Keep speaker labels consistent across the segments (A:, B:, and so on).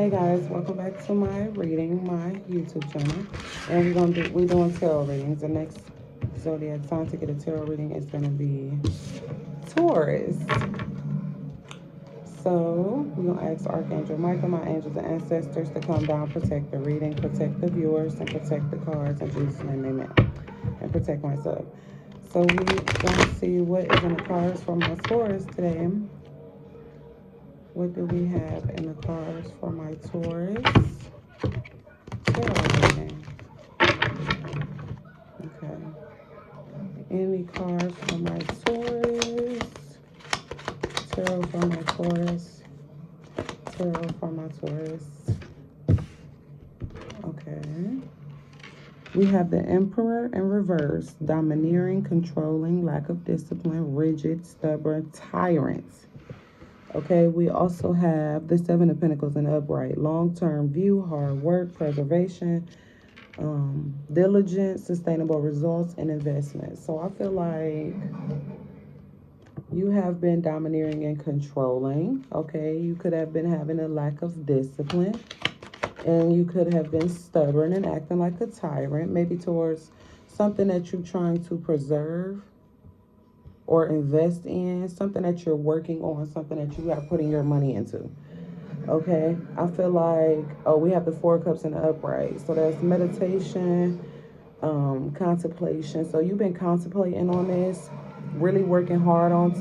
A: Hey guys, welcome back to my reading, my YouTube channel. And we're doing tarot readings. The next zodiac sign to get a tarot reading is gonna be Taurus. So we're gonna ask Archangel Michael, my angels and ancestors, to come down, protect the reading, protect the viewers, and protect the cards in Jesus' name, amen. And protect myself. So we're gonna see what is in the cards for my Taurus today. What do we have in the cards for my Taurus tarot reading? Okay. Any cards for my Taurus? Tarot for my Taurus. Tarot for my Taurus. Okay. We have the Emperor in reverse. Domineering, controlling, lack of discipline, rigid, stubborn, tyrant. Okay, we also have the Seven of Pentacles in upright. Long-term view, hard work, preservation, diligence, sustainable results, and investment. So I feel like you have been domineering and controlling. Okay, you could have been having a lack of discipline, and you could have been stubborn and acting like a tyrant, maybe towards something that you're trying to preserve or invest in, something that you're working on, something that you are putting your money into. Okay, I feel like, we have the Four of Cups in the upright. So that's meditation, contemplation. So you've been contemplating on this, really working hard on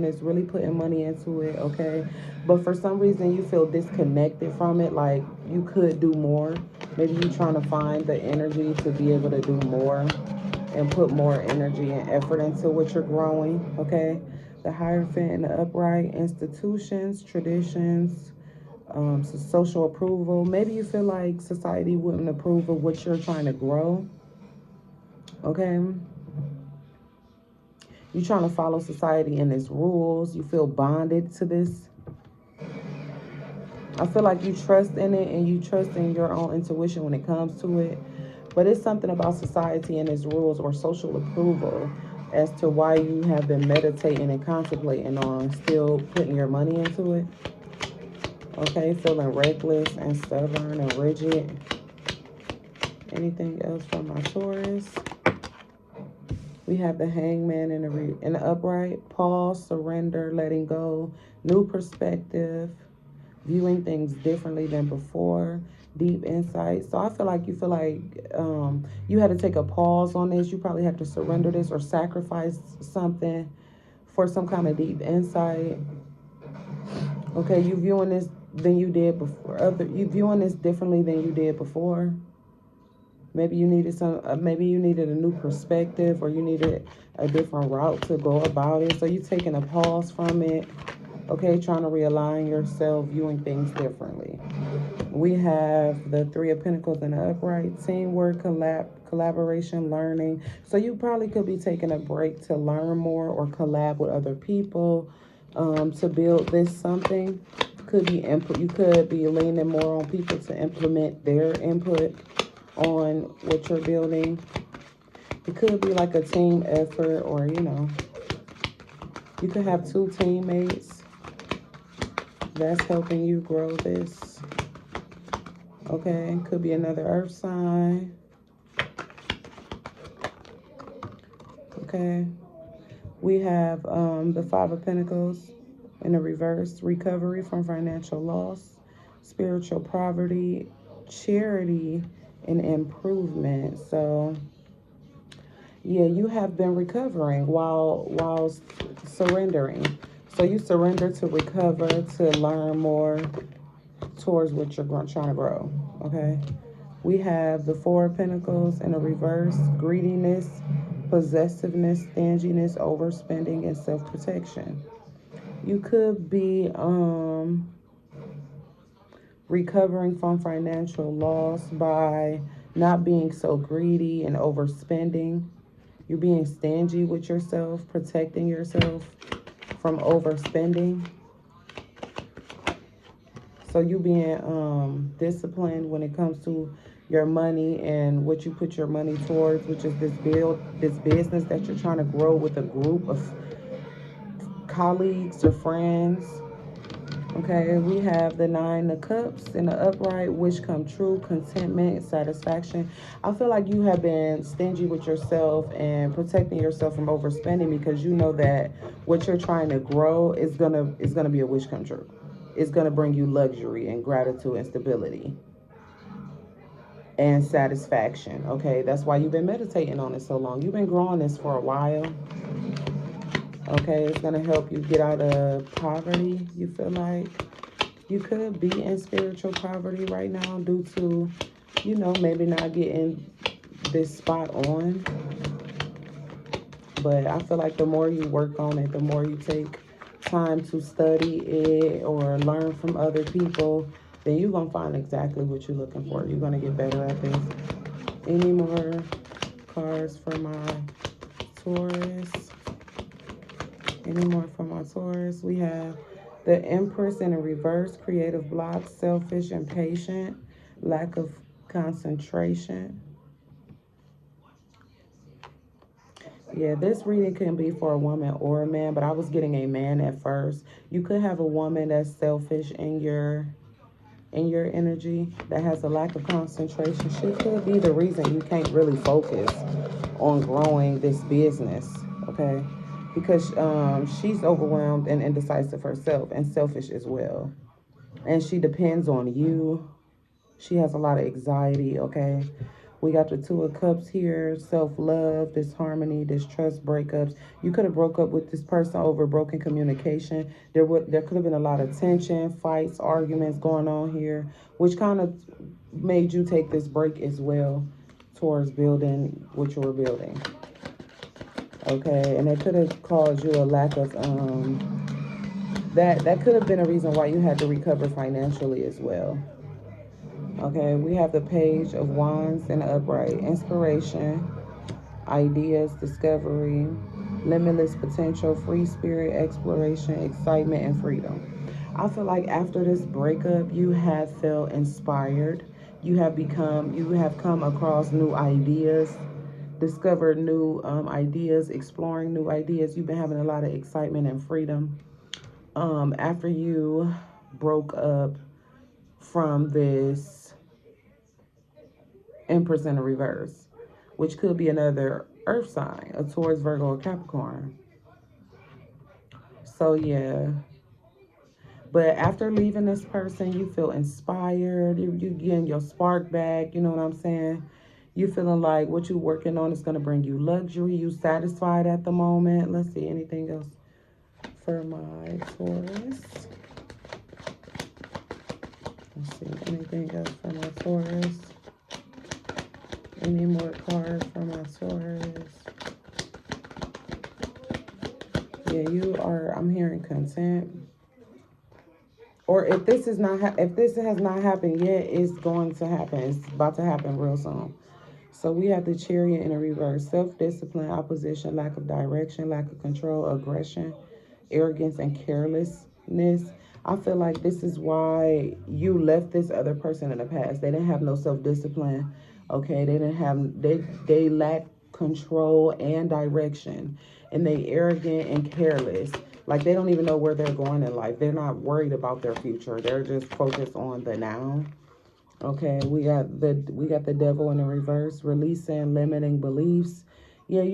A: this, really putting money into it. Okay, but for some reason you feel disconnected from it, like you could do more. Maybe you're trying to find the energy to be able to do more and put more energy and effort into what you're growing. Okay, the Hierophant in the upright. Institutions, traditions, so social approval. Maybe you feel like society wouldn't approve of what you're trying to grow. Okay, you're trying to follow society and its rules. You feel bonded to this. I feel like you trust in it and you trust in your own intuition when it comes to it. But it's something about society and its rules or social approval as to why you have been meditating and contemplating on still putting your money into it. Okay, feeling reckless and stubborn and rigid. Anything else from my Taurus? We have the Hangman in the upright. Pause, surrender, letting go, new perspective, viewing things differently than before, deep insight. So I feel like you had to take a pause on this. You probably have to surrender this or sacrifice something for some kind of deep insight. Okay, you viewing this than you did before. You viewing this differently than you did before. Maybe you needed maybe you needed a new perspective, or you needed a different route to go about it. So you're taking a pause from it. Okay, trying to realign yourself, viewing things differently. We have the Three of Pentacles in the upright. Teamwork, collaboration, learning. So you probably could be taking a break to learn more or collab with other people to build this something. You could be leaning more on people to implement their input on what you're building. It could be like a team effort, or you could have two teammates that's helping you grow this. Okay, could be another earth sign. Okay, we have the Five of Pentacles in the reverse. Recovery from financial loss, spiritual poverty, charity, and improvement. So yeah, you have been recovering while surrendering. So you surrender to recover, to learn more towards what you're trying to grow. Okay, we have the Four of Pentacles in a reverse. Greediness, possessiveness, stinginess, overspending, and self-protection. You could be recovering from financial loss by not being so greedy and overspending. You're being stingy with yourself, protecting yourself from overspending. So you being disciplined when it comes to your money and what you put your money towards, which is this business that you're trying to grow with a group of colleagues or friends. Okay, we have the 9 of Cups in the upright, wish come true, contentment, satisfaction. I feel like you have been stingy with yourself and protecting yourself from overspending because you know that what you're trying to grow is gonna be a wish come true. It's gonna bring you luxury and gratitude and stability and satisfaction. Okay, that's why you've been meditating on it so long. You've been growing this for a while. Okay, it's gonna help you get out of poverty. You feel like you could be in spiritual poverty right now due to, maybe not getting this spot on. But I feel like the more you work on it, the more you take time to study it or learn from other people, then you're going to find exactly what you're looking for. You're going to get better at this. Any more cards for my Taurus? Any more for my Taurus? We have the Empress in a reverse, creative block, selfish, impatient, lack of concentration. Yeah, this reading can be for a woman or a man, but I was getting a man at first. You could have a woman that's selfish in your energy that has a lack of concentration. She could be the reason you can't really focus on growing this business, okay? Because she's overwhelmed and indecisive herself and selfish as well. And she depends on you. She has a lot of anxiety, okay? We got the 2 of Cups here, self-love, disharmony, distrust, breakups. You could have broke up with this person over broken communication. There could have been a lot of tension, fights, arguments going on here, which kind of made you take this break as well towards building what you were building. Okay, and it could have caused you a lack of that could have been a reason why you had to recover financially as well. Okay, we have the Page of Wands in the upright. Inspiration, ideas, discovery, limitless potential, free spirit, exploration, excitement, and freedom. I feel like after this breakup, you have felt inspired. You have come across new ideas, discovered new ideas, exploring new ideas. You've been having a lot of excitement and freedom. After you broke up from this Empress in a reverse, which could be another earth sign, a Taurus, Virgo, or Capricorn. So, yeah. But after leaving this person, you feel inspired. You getting your spark back. You know what I'm saying? You feeling like what you're working on is going to bring you luxury. You satisfied at the moment. Let's see, anything else for my Taurus? Let's see, anything else for my Taurus? Any more cards for my Taurus? Yeah, I'm hearing content. Or if this is not, if this has not happened yet, it's going to happen. It's about to happen real soon. So we have the Chariot in a reverse: self-discipline, opposition, lack of direction, lack of control, aggression, arrogance, and carelessness. I feel like this is why you left this other person in the past. They didn't have no self-discipline. Okay, they lack control and direction, and they arrogant and careless. Like they don't even know where they're going in life. They're not worried about their future. They're just focused on the now. Okay, we got the Devil in the reverse, releasing limiting beliefs. Yeah,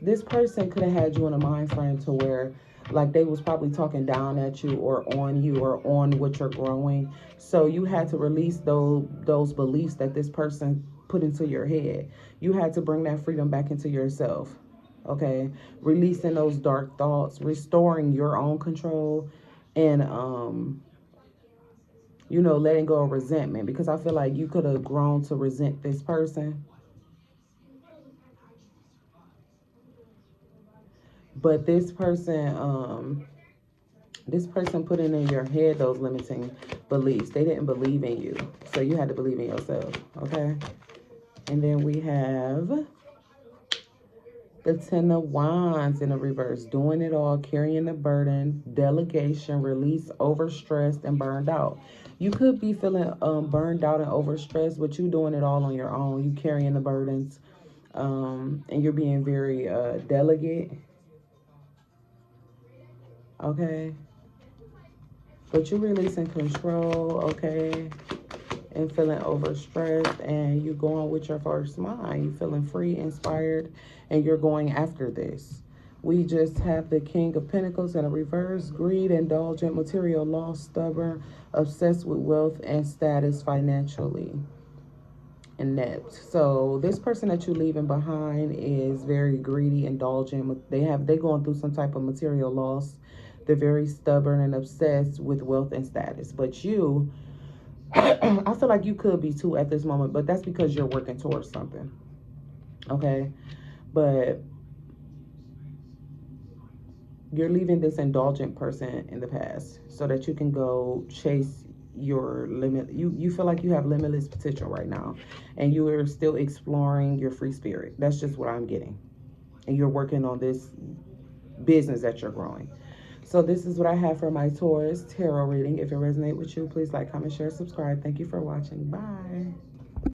A: this person could have had you in a mind frame to where like they was probably talking down at you or on you or on what you're growing. So you had to release those beliefs that this person put into your head. You had to bring that freedom back into yourself. Okay, releasing those dark thoughts, restoring your own control, and letting go of resentment, because I feel like you could have grown to resent this person. But this person put in your head those limiting beliefs. They didn't believe in you. So you had to believe in yourself. Okay. And then we have the 10 of Wands in the reverse, doing it all, carrying the burden, delegation, release, overstressed, and burned out. You could be feeling burned out and overstressed, but you doing it all on your own. You carrying the burdens, and you're being very delegate. Okay. But you're releasing control, okay? And feeling overstressed, and you going with your first mind. You feeling free, inspired, and you're going after this. We just have the King of Pentacles in a reverse. Greed, indulgent, material loss, stubborn, obsessed with wealth and status financially. Inept. So this person that you're leaving behind is very greedy, indulgent. They going through some type of material loss. They're very stubborn and obsessed with wealth and status. But you, I feel like you could be too at this moment, but that's because you're working towards something. Okay? But you're leaving this indulgent person in the past so that you can go chase your limit. You feel like you have limitless potential right now, and you are still exploring your free spirit. That's just what I'm getting. And you're working on this business that you're growing. So this is what I have for my Taurus tarot reading. If it resonates with you, please like, comment, share, subscribe. Thank you for watching. Bye.